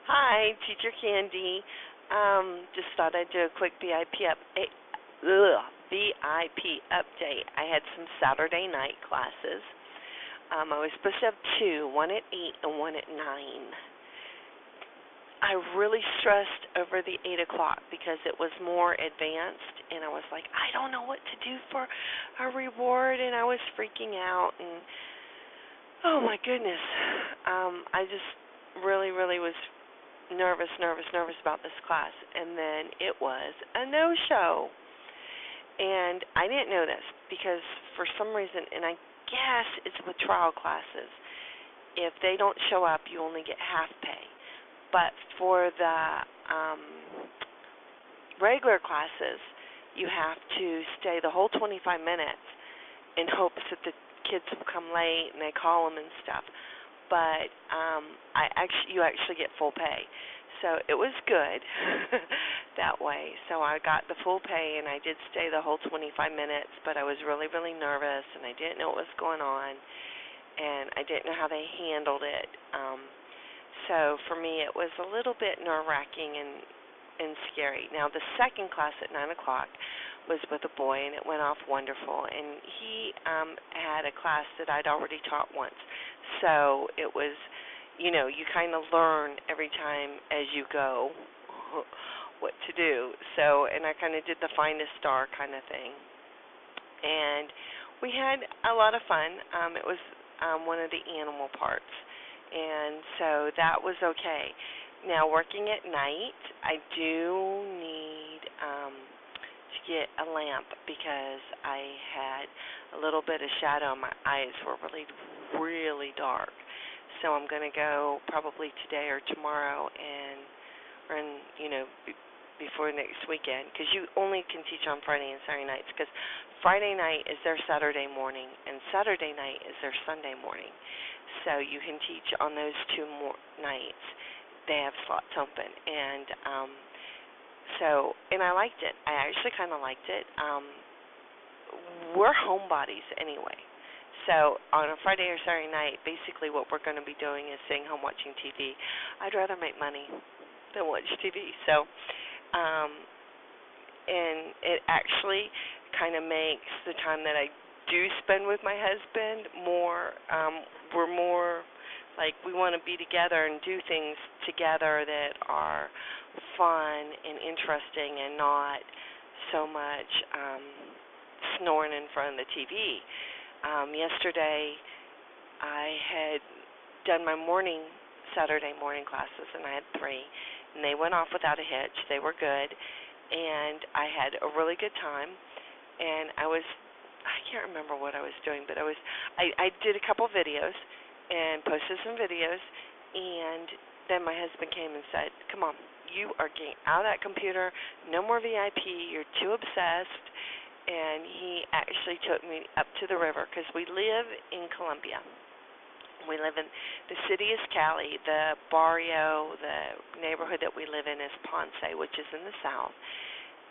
Hi, Teacher Candy. Just thought I'd do a quick VIP update. I had some Saturday night classes. I was supposed to have two, one at 8 and one at 9. I really stressed over the 8 o'clock because it was more advanced, and I was like, I don't know what to do for a reward, and I was freaking out, and oh my goodness. I just really was nervous about this class, and then it was a no-show. And I didn't know this because for some reason, and I guess it's with trial classes, if they don't show up, you only get half pay. But for the regular classes, you have to stay the whole 25 minutes in hopes that the kids will come late and they call them and stuff. But you actually get full pay. So it was good that way. So I got the full pay, and I did stay the whole 25 minutes, but I was really nervous, and I didn't know what was going on, and I didn't know how they handled it. So for me, it was a little bit nerve-wracking and scary. Now, the second class at 9 o'clock was with a boy, and it went off wonderful, and he had a class that I'd already taught once. So it was, you kind of learn every time as you go what to do. So, and I kind of did the find a star kind of thing. And we had a lot of fun. It was one of the animal parts. And so that was okay. Now, working at night, I do need to get a lamp because I had a little bit of shadow. My eyes were really dark. So I'm going to go probably today or tomorrow before next weekend, because you only can teach on Friday and Saturday nights, because Friday night is their Saturday morning and Saturday night is their Sunday morning. So you can teach on those two nights. They have slots open, and and I liked it. I actually kind of liked it. We're homebodies anyway. So on a Friday or Saturday night, basically what we're going to be doing is staying home watching TV. I'd rather make money than watch TV. So, and it actually kind of makes the time that I do spend with my husband more, we're more like we want to be together and do things together that are fun and interesting and not so much snoring in front of the TV. Yesterday, I had done my Saturday morning classes, and I had 3, and they went off without a hitch. They were good, and I had a really good time, and I can't remember what I was doing, but I did a couple videos and posted some videos, and then my husband came and said, come on, you are getting out of that computer, no more VIP, you're too obsessed. And he actually took me up to the river because we live in Columbia. We live in the city is Cali. The barrio, the neighborhood that we live in is Ponce, which is in the south.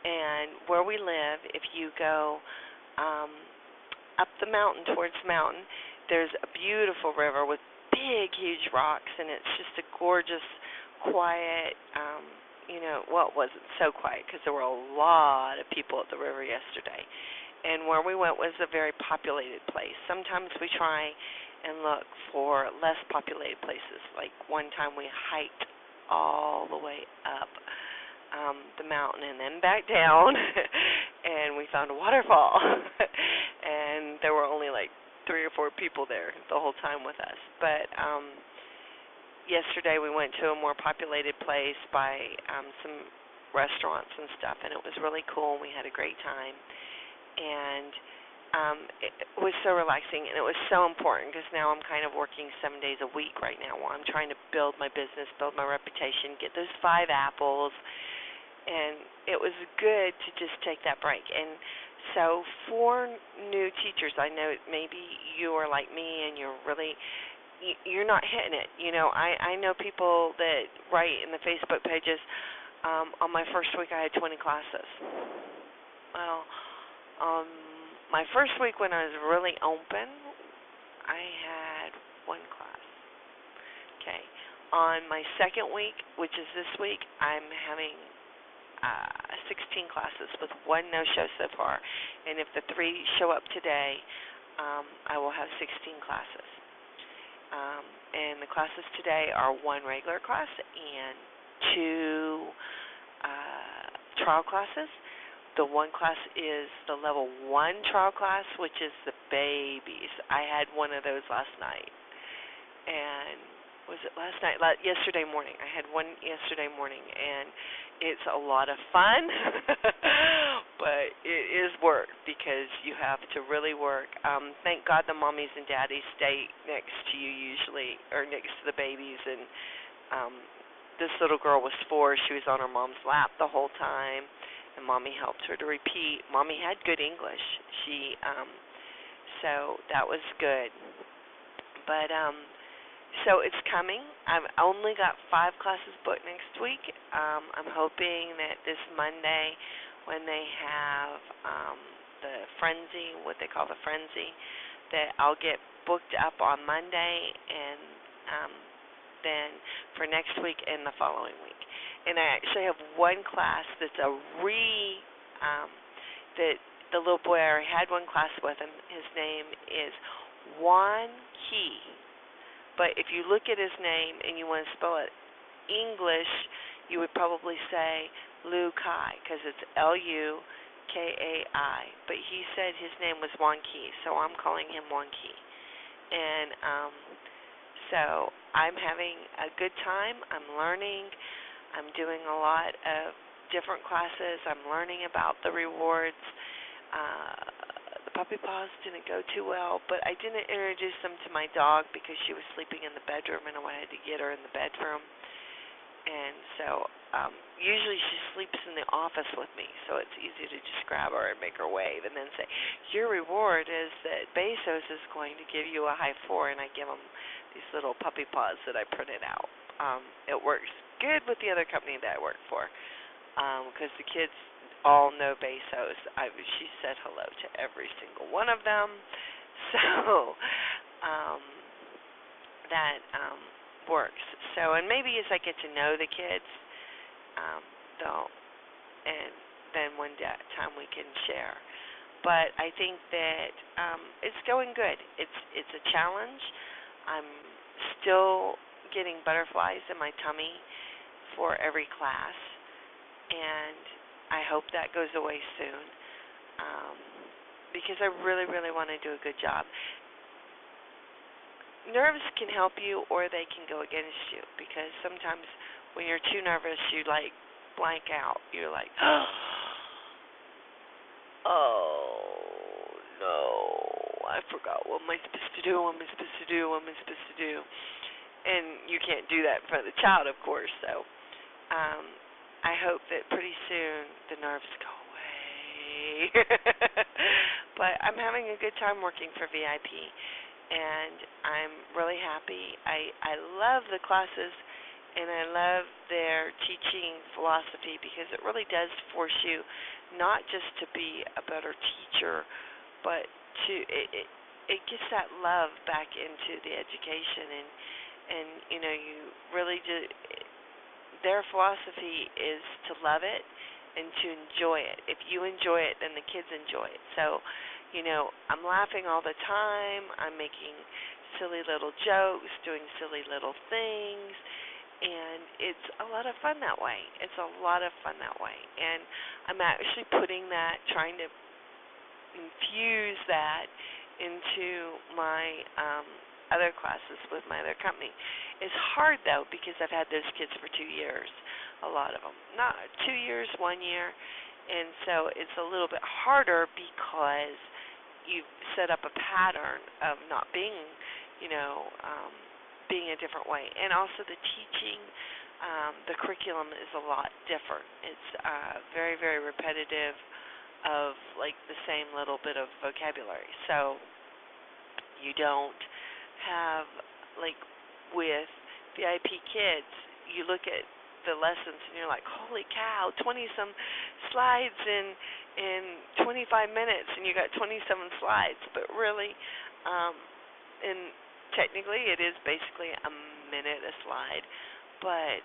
And where we live, if you go up the mountain towards the mountain, there's a beautiful river with big, huge rocks, and it's just a gorgeous, quiet, well, it wasn't so quiet because there were a lot of people at the river yesterday. And where we went was a very populated place. Sometimes we try and look for less populated places. Like one time we hiked all the way up the mountain and then back down, and we found a waterfall. And there were only like 3 or 4 people there the whole time with us. But yesterday we went to a more populated place by some restaurants and stuff, and it was really cool, and we had a great time. And it was so relaxing, and it was so important because now I'm kind of working 7 days a week right now while I'm trying to build my business, build my reputation, get those 5 apples, and it was good to just take that break. And so for new teachers, I know maybe you are like me and you're not hitting it. I know people that write in the Facebook pages, on my first week I had 20 classes. Well, my first week when I was really open, I had 1 class. Okay. On my second week, which is this week, I'm having 16 classes with one no-show so far. And if the 3 show up today, I will have 16 classes. And the classes today are 1 regular class and 2 trial classes. The one class is the level 1 trial class, which is the babies. I had one of those last night. And was it last night? Yesterday morning. I had one yesterday morning, and it's a lot of fun, but it is work because you have to really work. Thank God the mommies and daddies stay next to you usually, or next to the babies, and this little girl was 4. She was on her mom's lap the whole time, and Mommy helped her to repeat. Mommy had good English. So that was good. But so it's coming. I've only got 5 classes booked next week. I'm hoping that this Monday, when they have the frenzy, what they call the frenzy, that I'll get booked up on Monday, and then for next week and the following week. And I actually have one class that's that the little boy, I already had one class with him. His name is Juan Key. But if you look at his name and you want to spell it English, you would probably say Lu Kai, because it's Lukai. But he said his name was Juan Key, so I'm calling him Juan Key. And so I'm having a good time. I'm learning. I'm doing a lot of different classes. I'm learning about the rewards. The puppy paws didn't go too well, but I didn't introduce them to my dog because she was sleeping in the bedroom, and I wanted to get her in the bedroom. And so usually she sleeps in the office with me, so it's easy to just grab her and make her wave and then say, your reward is that Bezos is going to give you a high 4, and I give them these little puppy paws that I printed out. It works good with the other company that I work for because the kids all know Bezos. She said hello to every single one of them. So that works. So, and maybe as I get to know the kids, and then one time we can share. But I think that it's going good. It's a challenge. I'm still getting butterflies in my tummy for every class, and I hope that goes away soon because I really, really want to do a good job. Nerves can help you or they can go against you because sometimes when you're too nervous, you like blank out. You're like, oh, no, I forgot. What am I supposed to do? What am I supposed to do? What am I supposed to do? And you can't do that in front of the child, of course, so I hope that pretty soon the nerves go away. But I'm having a good time working for VIP, and I'm really happy. I love the classes, and I love their teaching philosophy because it really does force you not just to be a better teacher, but it gets that love back into the education, and you know, you really do. Their philosophy is to love it and to enjoy it. If you enjoy it, then the kids enjoy it. So, you know, I'm laughing all the time. I'm making silly little jokes, doing silly little things, and it's a lot of fun that way. It's a lot of fun that way. And I'm actually putting that, trying to infuse that into my other classes with my other company. It's hard, though, because I've had those kids for 2 years, a lot of them. Not 2 years, 1 year. And so it's a little bit harder because you've set up a pattern of not being, you know, being a different way. And also the teaching, the curriculum is a lot different. It's very, very repetitive of, like, the same little bit of vocabulary. So you don't have, like, with VIPkids, you look at the lessons and you're like, holy cow, 20-some slides in 25 minutes, and you got 27 slides. But really, in technically it is basically a minute a slide, but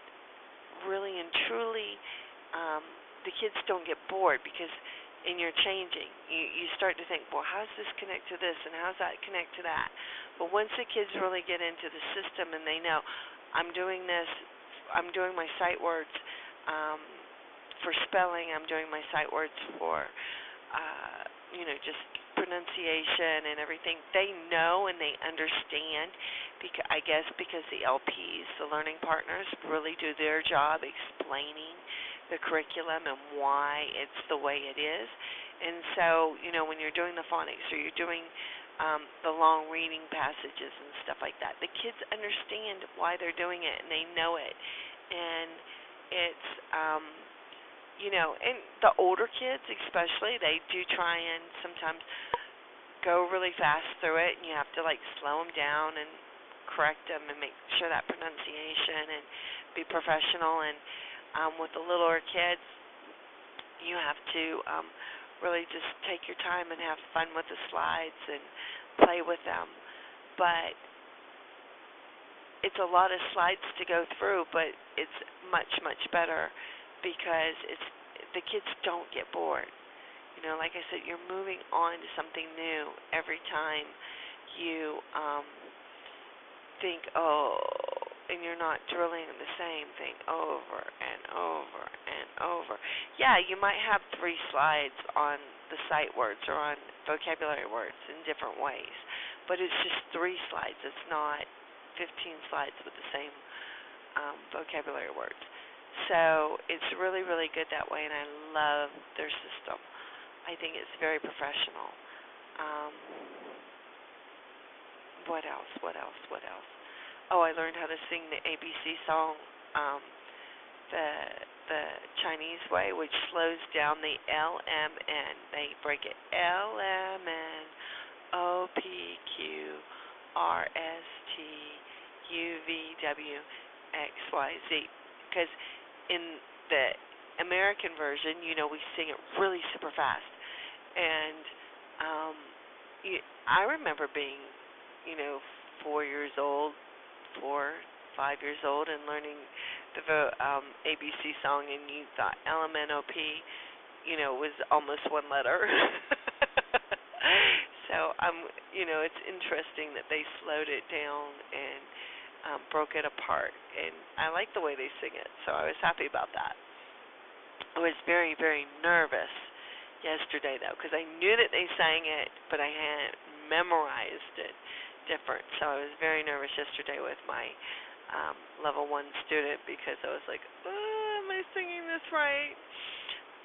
really and truly, um, the kids don't get bored because in your changing, you start to think, well, how does this connect to this, and how does that connect to that? But once the kids really get into the system and they know, I'm doing this, I'm doing my sight words for spelling, I'm doing my sight words for, just pronunciation and everything. They know and they understand, because I guess because the LPs, the learning partners, really do their job explaining the curriculum and why it's the way it is. And so, when you're doing the phonics or you're doing the long reading passages and stuff like that, the kids understand why they're doing it and they know it. And it's, and the older kids especially, they do try and sometimes go really fast through it, and you have to slow them down and correct them and make sure that pronunciation and be professional. And with the littler kids, you have to really just take your time and have fun with the slides and play with them. But it's a lot of slides to go through, but it's much, much better because the kids don't get bored. Like I said, you're moving on to something new every time you think, and you're not drilling the same thing over and over and over. Yeah, you might have 3 slides on the sight words or on vocabulary words in different ways, but it's just 3 slides. It's not 15 slides with the same vocabulary words. So it's really, really good that way, and I love their system. I think it's very professional. What else? Oh, I learned how to sing the ABC song, the Chinese way, which slows down the LMN. They break it LMN, OPQRSTUVWXYZ. Because in the American version, we sing it really super fast. And I remember being, 4 years old, 4, 5 years old, and learning the ABC song, and you thought LMNOP, was almost one letter. So it's interesting that they slowed it down and broke it apart, and I like the way they sing it, so I was happy about that. I was very, very nervous yesterday, though, because I knew that they sang it, but I hadn't memorized it different, so I was very nervous yesterday with my level 1 student because I was like, am I singing this right?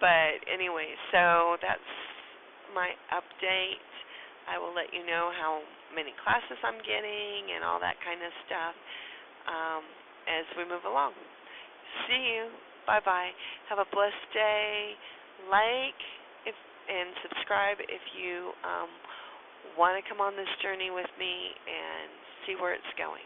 But anyway, so that's my update. I will let you know how many classes I'm getting and all that kind of stuff as we move along. See you. Bye-bye. Have a blessed day. And subscribe if you want to come on this journey with me and see where it's going.